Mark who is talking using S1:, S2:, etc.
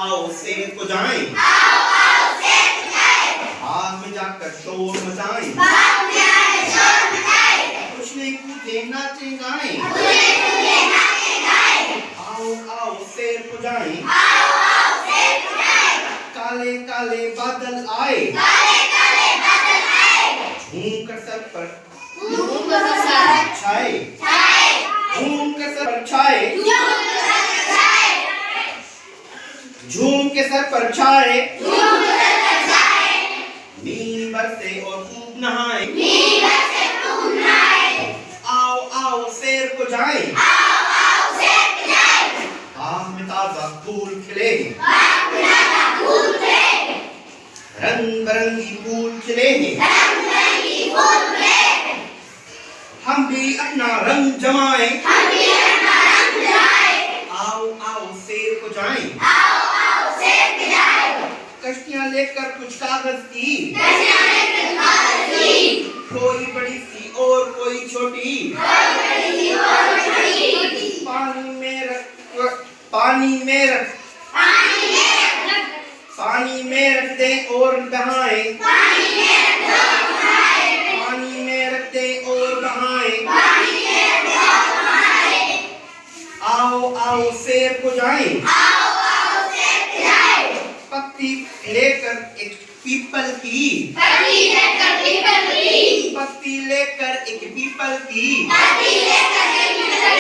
S1: आओ शेर को जाएं, बाग में जाकर शोर मचाएं, उछले कूदे नाचे गाएं, आओ आओ शेर को जाएं, काले काले बादल आए, झूम कर सर पर छाए, झूम के सर पर छाए, झूम के सर पर छाए, मीन बरसे और खूब नहाए, आओ आओ शेर को जाएं, बाग में ताजा फूल खिले, रंग बिरंगी फूल खिले हैं, हम भी अपना रंग जमाएं, आओ आओ शेर को जाएं, कश्तियां लेकर कुछ कागज की, कोई बड़ी सी और कोई छोटी, पानी में रख दे और बहाएं, पानी में रख दे और बहाएं, आओ आओ शेर को जाएं, पत्ती लेकर एक पीपल की, पत्ती लेकर एक पीपल की,